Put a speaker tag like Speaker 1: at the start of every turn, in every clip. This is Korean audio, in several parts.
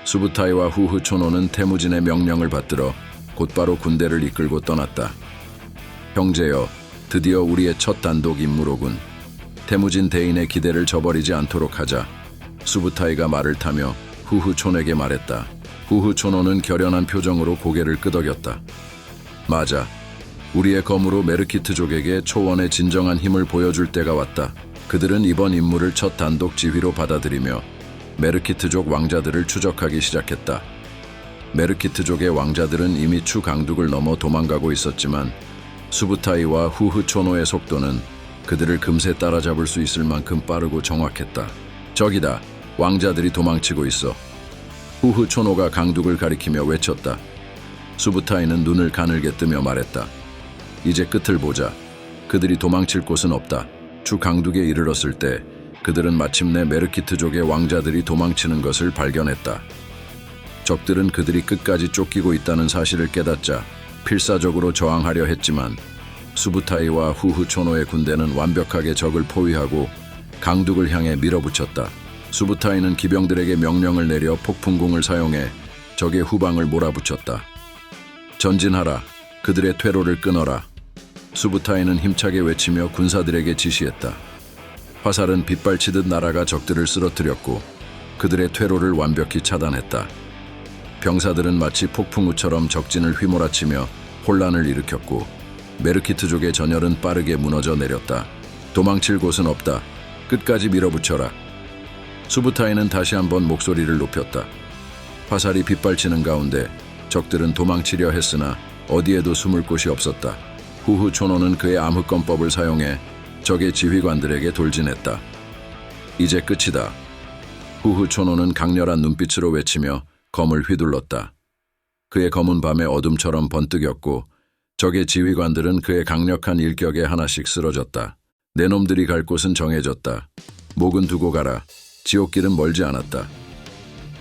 Speaker 1: 수부타이와 후흐초노는 태무진의 명령을 받들어 곧바로 군대를 이끌고 떠났다. 형제여, 드디어 우리의 첫 단독 임무로군. 태무진 대인의 기대를 저버리지 않도록 하자. 수부타이가 말을 타며 후흐촌에게 말했다. 후흐초노는 결연한 표정으로 고개를 끄덕였다. 맞아. 우리의 검으로 메르키트족에게 초원의 진정한 힘을 보여줄 때가 왔다. 그들은 이번 임무를 첫 단독 지휘로 받아들이며 메르키트족 왕자들을 추적하기 시작했다. 메르키트족의 왕자들은 이미 추 강둑을 넘어 도망가고 있었지만 수부타이와 후흐초노의 속도는 그들을 금세 따라잡을 수 있을 만큼 빠르고 정확했다. 저기다, 왕자들이 도망치고 있어. 후흐초노가 강둑을 가리키며 외쳤다. 수부타이는 눈을 가늘게 뜨며 말했다. 이제 끝을 보자. 그들이 도망칠 곳은 없다. 추 강둑에 이르렀을 때 그들은 마침내 메르키트족의 왕자들이 도망치는 것을 발견했다. 적들은 그들이 끝까지 쫓기고 있다는 사실을 깨닫자 필사적으로 저항하려 했지만 수부타이와 후흐초노의 군대는 완벽하게 적을 포위하고 강둑을 향해 밀어붙였다. 수부타이는 기병들에게 명령을 내려 폭풍공을 사용해 적의 후방을 몰아붙였다. 전진하라. 그들의 퇴로를 끊어라. 수부타이는 힘차게 외치며 군사들에게 지시했다. 화살은 빗발치듯 날아가 적들을 쓰러뜨렸고 그들의 퇴로를 완벽히 차단했다. 병사들은 마치 폭풍우처럼 적진을 휘몰아치며 혼란을 일으켰고 메르키트족의 전열은 빠르게 무너져 내렸다. 도망칠 곳은 없다. 끝까지 밀어붙여라. 수부타이는 다시 한번 목소리를 높였다. 화살이 빗발치는 가운데 적들은 도망치려 했으나 어디에도 숨을 곳이 없었다. 후흐초노는 그의 암흑검법을 사용해 적의 지휘관들에게 돌진했다. 이제 끝이다. 후흐초노는 강렬한 눈빛으로 외치며 검을 휘둘렀다. 그의 검은 밤의 어둠처럼 번뜩였고 적의 지휘관들은 그의 강력한 일격에 하나씩 쓰러졌다. 내 놈들이 갈 곳은 정해졌다. 목은 두고 가라. 지옥길은 멀지 않았다.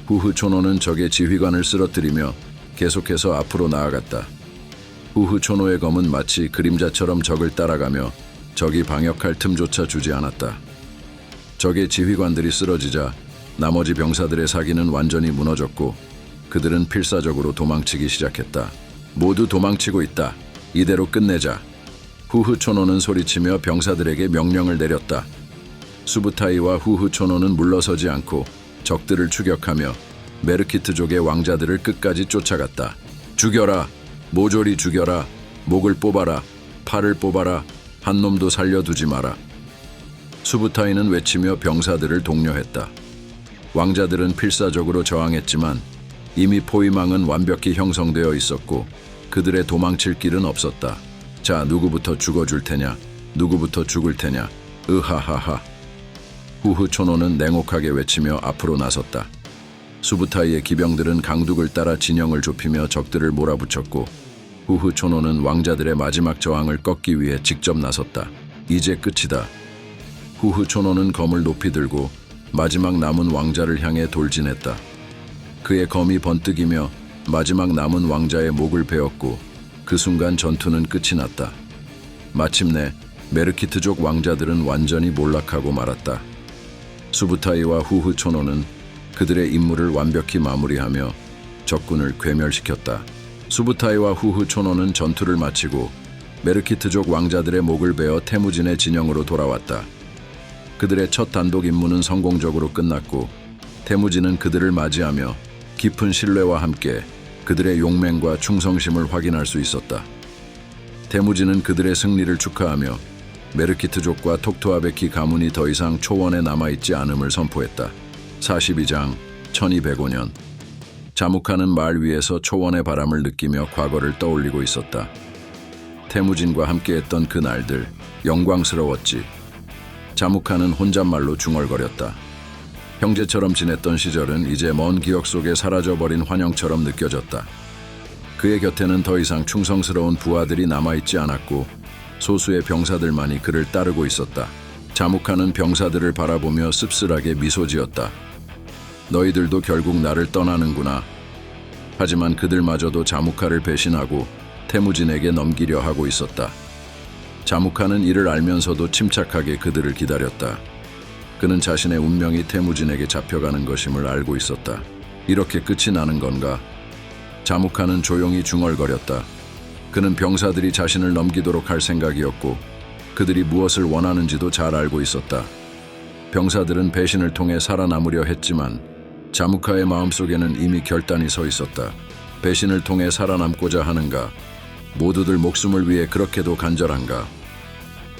Speaker 1: 후흐초노는 적의 지휘관을 쓰러뜨리며 계속해서 앞으로 나아갔다. 후흐초노의 검은 마치 그림자처럼 적을 따라가며 적이 방역할 틈조차 주지 않았다. 적의 지휘관들이 쓰러지자 나머지 병사들의 사기는 완전히 무너졌고 그들은 필사적으로 도망치기 시작했다. 모두 도망치고 있다. 이대로 끝내자. 후흐초노는 소리치며 병사들에게 명령을 내렸다. 수부타이와 후흐초노는 물러서지 않고 적들을 추격하며 메르키트족의 왕자들을 끝까지 쫓아갔다. 죽여라. 모조리 죽여라. 목을 뽑아라. 팔을 뽑아라. 한 놈도 살려두지 마라. 수부타이는 외치며 병사들을 독려했다. 왕자들은 필사적으로 저항했지만 이미 포위망은 완벽히 형성되어 있었고 그들의 도망칠 길은 없었다. 자, 누구부터 죽어줄 테냐? 누구부터 죽을 테냐? 으하하하. 후흐초노는 냉혹하게 외치며 앞으로 나섰다. 수부타이의 기병들은 강둑을 따라 진영을 좁히며 적들을 몰아붙였고 후흐초노는 왕자들의 마지막 저항을 꺾기 위해 직접 나섰다. 이제 끝이다. 후흐초노는 검을 높이 들고 마지막 남은 왕자를 향해 돌진했다. 그의 검이 번뜩이며 마지막 남은 왕자의 목을 베었고 그 순간 전투는 끝이 났다. 마침내 메르키트족 왕자들은 완전히 몰락하고 말았다. 수부타이와 후흐초노는 그들의 임무를 완벽히 마무리하며 적군을 괴멸시켰다. 수부타이와 후흐초노는 전투를 마치고 메르키트족 왕자들의 목을 베어 태무진의 진영으로 돌아왔다. 그들의 첫 단독 임무는 성공적으로 끝났고 태무진은 그들을 맞이하며 깊은 신뢰와 함께 그들의 용맹과 충성심을 확인할 수 있었다. 태무진은 그들의 승리를 축하하며 메르키트족과 톡토아베키 가문이 더 이상 초원에 남아있지 않음을 선포했다. 42장 1205년 자묵하는 말 위에서 초원의 바람을 느끼며 과거를 떠올리고 있었다. 태무진과 함께했던 그 날들 영광스러웠지. 자묵하는 혼잣말로 중얼거렸다. 형제처럼 지냈던 시절은 이제 먼 기억 속에 사라져버린 환영처럼 느껴졌다. 그의 곁에는 더 이상 충성스러운 부하들이 남아있지 않았고 소수의 병사들만이 그를 따르고 있었다. 자묵하는 병사들을 바라보며 씁쓸하게 미소 지었다. 너희들도 결국 나를 떠나는구나. 하지만 그들마저도 자묵하를 배신하고 태무진에게 넘기려 하고 있었다. 자묵하는 이를 알면서도 침착하게 그들을 기다렸다. 그는 자신의 운명이 태무진에게 잡혀가는 것임을 알고 있었다. 이렇게 끝이 나는 건가? 자무카는 조용히 중얼거렸다. 그는 병사들이 자신을 넘기도록 할 생각이었고 그들이 무엇을 원하는지도 잘 알고 있었다. 병사들은 배신을 통해 살아남으려 했지만 자무카의 마음속에는 이미 결단이 서 있었다. 배신을 통해 살아남고자 하는가? 모두들 목숨을 위해 그렇게도 간절한가?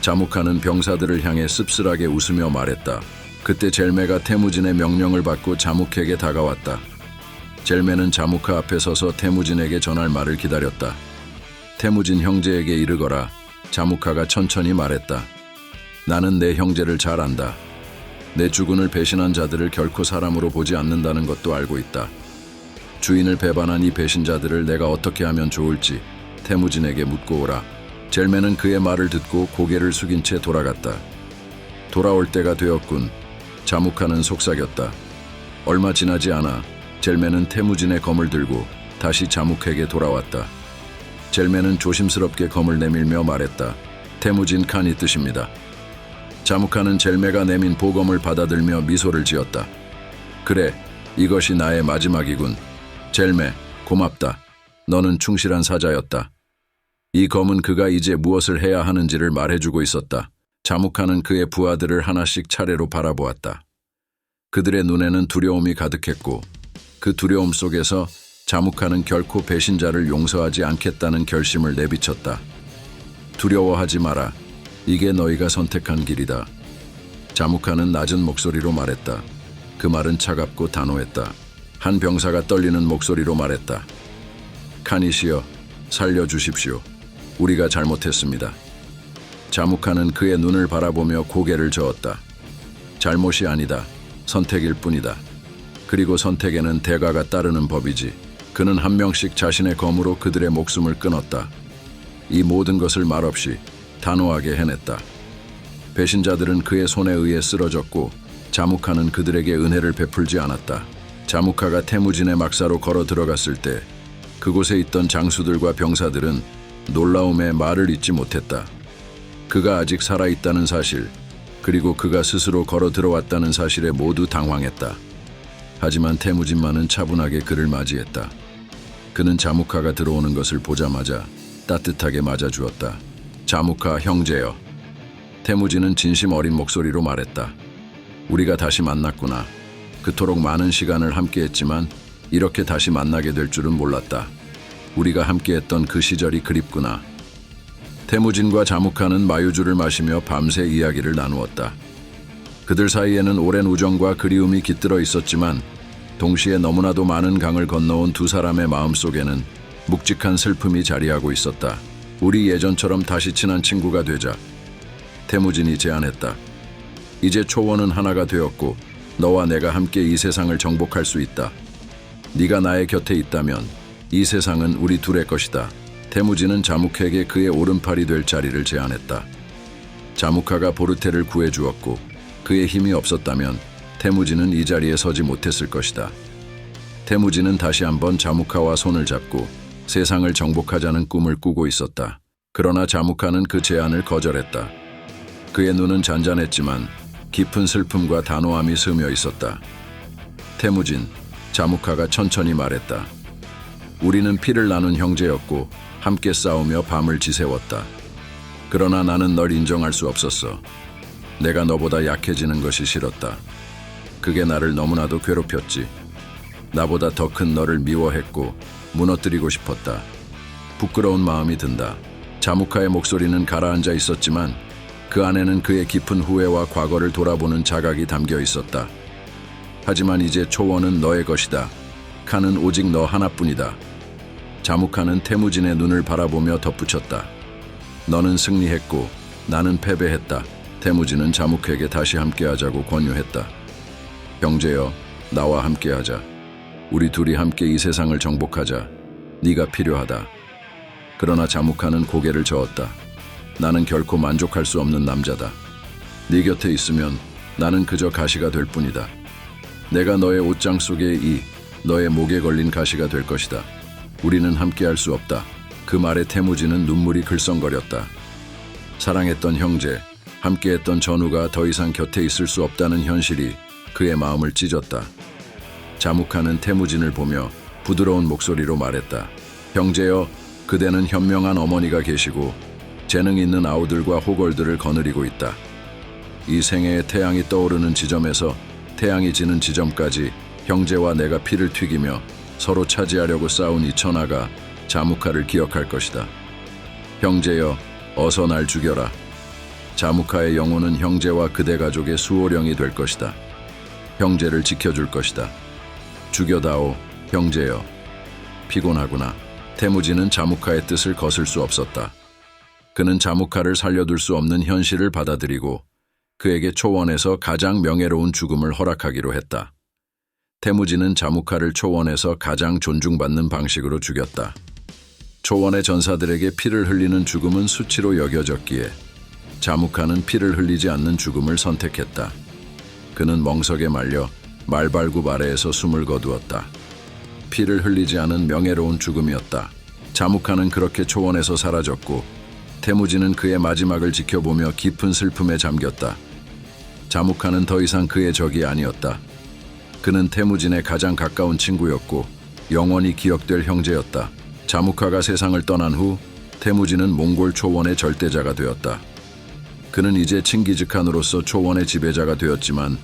Speaker 1: 자무카는 병사들을 향해 씁쓸하게 웃으며 말했다. 그때 젤메가 태무진의 명령을 받고 자무크에게 다가왔다. 젤메는 자무카 앞에 서서 태무진에게 전할 말을 기다렸다. 태무진 형제에게 이르거라. 자무카가 천천히 말했다. 나는 내 형제를 잘 안다. 내 주군을 배신한 자들을 결코 사람으로 보지 않는다는 것도 알고 있다. 주인을 배반한 이 배신자들을 내가 어떻게 하면 좋을지 태무진에게 묻고 오라. 젤메는 그의 말을 듣고 고개를 숙인 채 돌아갔다. 돌아올 때가 되었군. 자무카는 속삭였다. 얼마 지나지 않아 젤메는 태무진의 검을 들고 다시 자무크에게 돌아왔다. 젤메는 조심스럽게 검을 내밀며 말했다. 태무진 칸이 뜻입니다. 자무카는 젤메가 내민 보검을 받아들며 미소를 지었다. 그래, 이것이 나의 마지막이군. 젤메, 고맙다. 너는 충실한 사자였다. 이 검은 그가 이제 무엇을 해야 하는지를 말해주고 있었다. 자무카는 그의 부하들을 하나씩 차례로 바라보았다. 그들의 눈에는 두려움이 가득했고 그 두려움 속에서 자무카는 결코 배신자를 용서하지 않겠다는 결심을 내비쳤다. 두려워하지 마라. 이게 너희가 선택한 길이다. 자무카는 낮은 목소리로 말했다. 그 말은 차갑고 단호했다. 한 병사가 떨리는 목소리로 말했다. 칸이시여, 살려주십시오. 우리가 잘못했습니다. 자무카는 그의 눈을 바라보며 고개를 저었다. 잘못이 아니다. 선택일 뿐이다. 그리고 선택에는 대가가 따르는 법이지. 그는 한 명씩 자신의 검으로 그들의 목숨을 끊었다. 이 모든 것을 말없이 단호하게 해냈다. 배신자들은 그의 손에 의해 쓰러졌고 자무카는 그들에게 은혜를 베풀지 않았다. 자무카가 태무진의 막사로 걸어 들어갔을 때 그곳에 있던 장수들과 병사들은 놀라움에 말을 잇지 못했다. 그가 아직 살아있다는 사실, 그리고 그가 스스로 걸어 들어왔다는 사실에 모두 당황했다. 하지만 태무진만은 차분하게 그를 맞이했다. 그는 자무카가 들어오는 것을 보자마자 따뜻하게 맞아주었다. 자무카 형제여. 태무진은 진심 어린 목소리로 말했다. 우리가 다시 만났구나. 그토록 많은 시간을 함께했지만 이렇게 다시 만나게 될 줄은 몰랐다. 우리가 함께했던 그 시절이 그립구나. 태무진과 자무카는 마유주를 마시며 밤새 이야기를 나누었다. 그들 사이에는 오랜 우정과 그리움이 깃들어 있었지만 동시에 너무나도 많은 강을 건너온 두 사람의 마음속에는 묵직한 슬픔이 자리하고 있었다. 우리 예전처럼 다시 친한 친구가 되자. 태무진이 제안했다. 이제 초원은 하나가 되었고 너와 내가 함께 이 세상을 정복할 수 있다. 네가 나의 곁에 있다면 이 세상은 우리 둘의 것이다. 태무진은 자무크에게 그의 오른팔이 될 자리를 제안했다. 자무카가 보르테를 구해주었고 그의 힘이 없었다면 태무진은 이 자리에 서지 못했을 것이다. 태무진은 다시 한번 자무카와 손을 잡고 세상을 정복하자는 꿈을 꾸고 있었다. 그러나 자무카는 그 제안을 거절했다. 그의 눈은 잔잔했지만 깊은 슬픔과 단호함이 스며 있었다. 태무진, 자무카가 천천히 말했다. 우리는 피를 나눈 형제였고 함께 싸우며 밤을 지새웠다. 그러나 나는 널 인정할 수 없었어. 내가 너보다 약해지는 것이 싫었다. 그게 나를 너무나도 괴롭혔지. 나보다 더 큰 너를 미워했고 무너뜨리고 싶었다. 부끄러운 마음이 든다. 자무카의 목소리는 가라앉아 있었지만 그 안에는 그의 깊은 후회와 과거를 돌아보는 자각이 담겨 있었다. 하지만 이제 초원은 너의 것이다. 칸은 오직 너 하나뿐이다. 자무카는 태무진의 눈을 바라보며 덧붙였다. 너는 승리했고 나는 패배했다. 태무진은 자무크에게 다시 함께하자고 권유했다. 형제여, 나와 함께하자. 우리 둘이 함께 이 세상을 정복하자. 네가 필요하다. 그러나 자무카는 고개를 저었다. 나는 결코 만족할 수 없는 남자다. 네 곁에 있으면 나는 그저 가시가 될 뿐이다. 내가 너의 옷장 속의 너의 목에 걸린 가시가 될 것이다. 우리는 함께할 수 없다. 그 말에 태무진은 눈물이 글썽거렸다. 사랑했던 형제, 함께했던 전우가 더 이상 곁에 있을 수 없다는 현실이 그의 마음을 찢었다. 자묵하는 태무진을 보며 부드러운 목소리로 말했다. 형제여, 그대는 현명한 어머니가 계시고 재능 있는 아우들과 호걸들을 거느리고 있다. 이 생애의 태양이 떠오르는 지점에서 태양이 지는 지점까지 형제와 내가 피를 튀기며 서로 차지하려고 싸운 이 천하가 자묵하를 기억할 것이다. 형제여, 어서 날 죽여라. 자묵하의 영혼은 형제와 그대 가족의 수호령이 될 것이다. 형제를 지켜줄 것이다. 죽여다오, 형제여. 피곤하구나. 태무진은 자묵하의 뜻을 거슬 수 없었다. 그는 자묵하를 살려둘 수 없는 현실을 받아들이고 그에게 초원에서 가장 명예로운 죽음을 허락하기로 했다. 태무진은 자묵하를 초원에서 가장 존중받는 방식으로 죽였다. 초원의 전사들에게 피를 흘리는 죽음은 수치로 여겨졌기에 자묵하는 피를 흘리지 않는 죽음을 선택했다. 그는 멍석에 말려 말발굽 아래에서 숨을 거두었다. 피를 흘리지 않은 명예로운 죽음이었다. 자묵하는 그렇게 초원에서 사라졌고 태무진은 그의 마지막을 지켜보며 깊은 슬픔에 잠겼다. 자묵하는 더 이상 그의 적이 아니었다. 그는 태무진의 가장 가까운 친구였고 영원히 기억될 형제였다. 자묵하가 세상을 떠난 후 태무진은 몽골 초원의 절대자가 되었다. 그는 이제 칭기즈칸으로서 초원의 지배자가 되었지만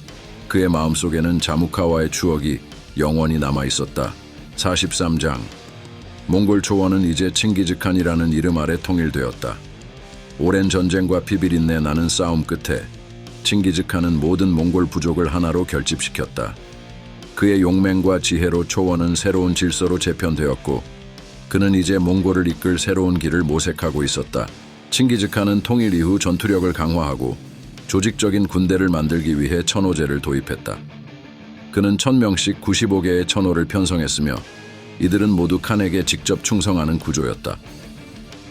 Speaker 1: 그의 마음속에는 자묵하와의 추억이 영원히 남아 있었다. 43장. 몽골 초원은 이제 칭기즈칸이라는 이름 아래 통일되었다. 오랜 전쟁과 피비린내 나는 싸움 끝에 칭기즈칸은 모든 몽골 부족을 하나로 결집시켰다. 그의 용맹과 지혜로 초원은 새로운 질서로 재편되었고 그는 이제 몽골을 이끌 새로운 길을 모색하고 있었다. 칭기즈칸은 통일 이후 전투력을 강화하고 조직적인 군대를 만들기 위해 천호제를 도입했다. 그는 1000명씩 95개의 천호를 편성했으며 이들은 모두 칸에게 직접 충성하는 구조였다.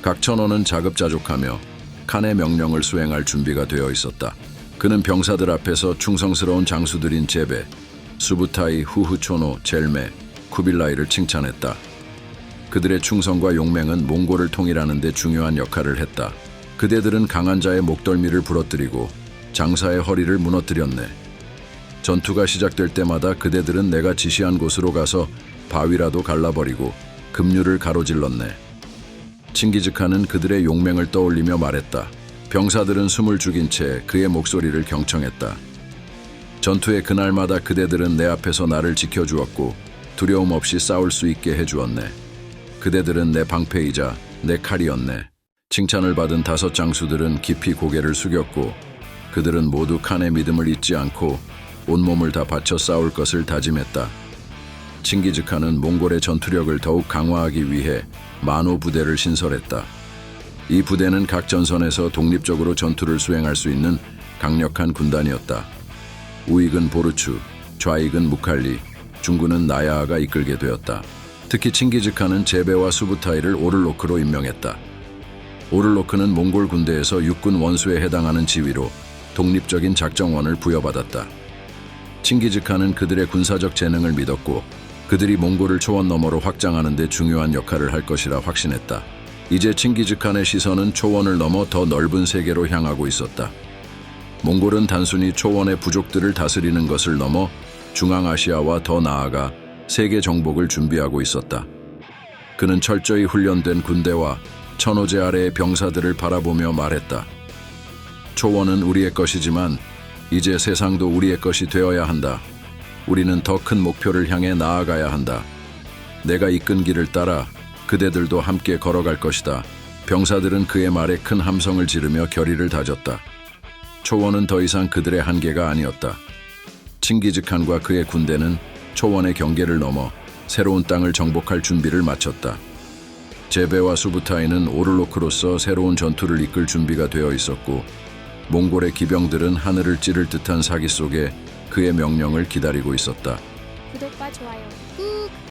Speaker 1: 각 천호는 자급자족하며 칸의 명령을 수행할 준비가 되어 있었다. 그는 병사들 앞에서 충성스러운 장수들인 제베, 수부타이, 후후초노, 젤메, 쿠빌라이를 칭찬했다. 그들의 충성과 용맹은 몽골을 통일하는 데 중요한 역할을 했다. 그대들은 강한 자의 목덜미를 부러뜨리고 장사의 허리를 무너뜨렸네. 전투가 시작될 때마다 그대들은 내가 지시한 곳으로 가서 바위라도 갈라버리고 급류를 가로질렀네. 칭기즈칸은 그들의 용맹을 떠올리며 말했다. 병사들은 숨을 죽인 채 그의 목소리를 경청했다. 전투의 그날마다 그대들은 내 앞에서 나를 지켜주었고 두려움 없이 싸울 수 있게 해주었네. 그대들은 내 방패이자 내 칼이었네. 칭찬을 받은 5 장수들은 깊이 고개를 숙였고 그들은 모두 칸의 믿음을 잊지 않고 온몸을 다 바쳐 싸울 것을 다짐했다. 칭기즈칸은 몽골의 전투력을 더욱 강화하기 위해 만호 부대를 신설했다. 이 부대는 각 전선에서 독립적으로 전투를 수행할 수 있는 강력한 군단이었다. 우익은 보르추, 좌익은 무칼리, 중구는 나야아가 이끌게 되었다. 특히 칭기즈칸은 제베와 수부타이를 오를로크로 임명했다. 오를로크는 몽골 군대에서 육군 원수에 해당하는 지위로 독립적인 작정원을 부여받았다. 칭기즈칸은 그들의 군사적 재능을 믿었고 그들이 몽골을 초원 너머로 확장하는 데 중요한 역할을 할 것이라 확신했다. 이제 칭기즈칸의 시선은 초원을 넘어 더 넓은 세계로 향하고 있었다. 몽골은 단순히 초원의 부족들을 다스리는 것을 넘어 중앙아시아와 더 나아가 세계 정복을 준비하고 있었다. 그는 철저히 훈련된 군대와 천호제 아래의 병사들을 바라보며 말했다. 초원은 우리의 것이지만 이제 세상도 우리의 것이 되어야 한다. 우리는 더 큰 목표를 향해 나아가야 한다. 내가 이끈 길을 따라 그대들도 함께 걸어갈 것이다. 병사들은 그의 말에 큰 함성을 지르며 결의를 다졌다. 초원은 더 이상 그들의 한계가 아니었다. 칭기즈칸과 그의 군대는 초원의 경계를 넘어 새로운 땅을 정복할 준비를 마쳤다. 제베와 수부타이는 오를로크로서 새로운 전투를 이끌 준비가 되어 있었고 몽골의 기병들은 하늘을 찌를 듯한 사기 속에 그의 명령을 기다리고 있었다.
Speaker 2: 구독과 좋아요 꾹